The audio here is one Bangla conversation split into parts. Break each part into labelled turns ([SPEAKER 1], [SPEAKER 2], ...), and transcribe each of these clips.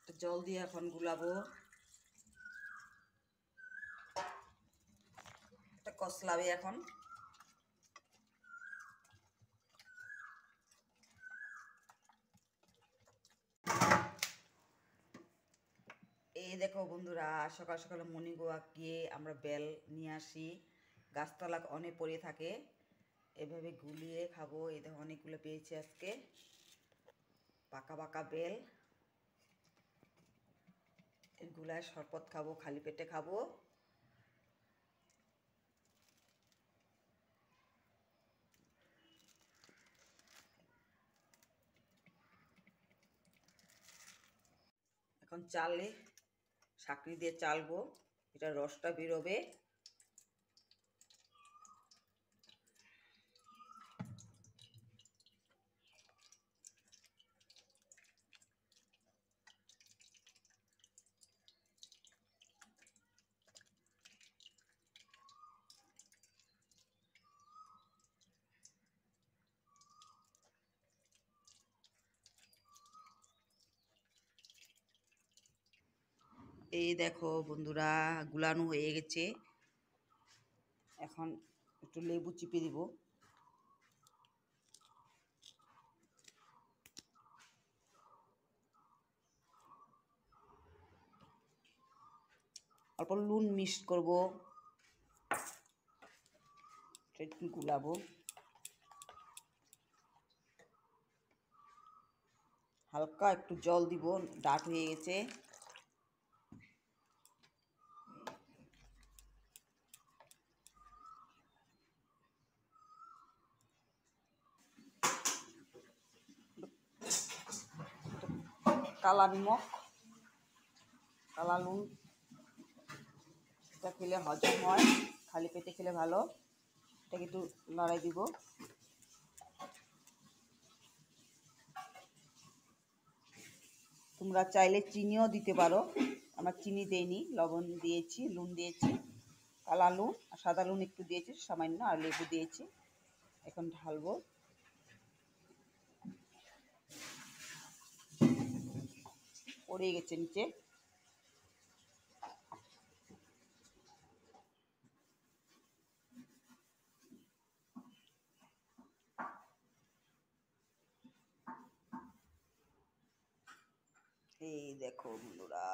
[SPEAKER 1] জল দিয়ে এখন গুলাবো। এটা কষলাবে এখন। এই দেখো বন্ধুরা, সকাল সকালে মর্নিং ওয়াক গিয়ে আমরা বেল নিয়ে আসি, গাছতলা অনেক পড়ে থাকে, এভাবে গুলিয়ে খাবো। এই দেখো অনেকগুলো পেয়েছি আজকে, পাকা পাকা বেল। এগুলায় শরবত খাবো, খালি পেটে খাবো। এখন চালে ছাঁকনি দিয়ে চালবো, এটা রসটা বেরোবে। এই দেখো বন্ধুরা, গুলানো হয়ে গেছে। এখন একটু লেবু চিপে দিব। অল্প নুন মিক্স করব, একটু গুলাবো। হালকা একটু জল দিব, ডাট হয়ে গেছে। কালা নিমক, কালা নুন, এটা খেলে হজম হয়, খালি পেটে খেলে ভালো। এটাকে একটু লড়াই দিব। তোমরা চাইলে চিনিও দিতে পারো, আমার চিনি দেইনি, লবণ দিয়েছি, নুন দিয়েছি, কালা নুন আর সাদা নুন একটু দিয়েছি সামান্য, আর লেবু দিয়েছি। এখন ঢালবো। পড়ে গেছে নিচে। এই দেখো বন্ধুরা,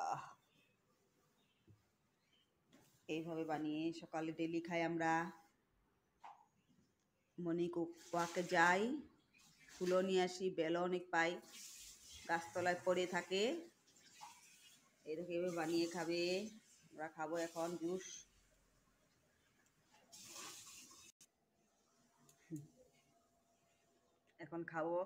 [SPEAKER 1] এইভাবে বানিয়ে সকালে ডেলি খাই আমরা। মর্নিং ওয়াকে যাই, ফুলও নিয়ে আসি, বেলও অনেক পাই, গাছতলায় পড়ে থাকে। এরকম এভাবে বানিয়ে খাবে। আমরা খাবো এখন জুস। এখন খাবো।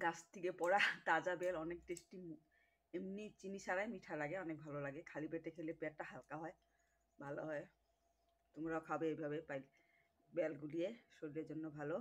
[SPEAKER 1] গাছ থেকে পড়া তাজা বেল, অনেক টেস্টি। এমনি চিনি ছাড়াই মিঠা লাগে, অনেক ভালো লাগে। খালি পেটে খেলে পেটটা হালকা হয়, ভালো হয়। তোমরাও খাবে এইভাবে, পাই বেল গুলিয়ে, শরীরের জন্য ভালো।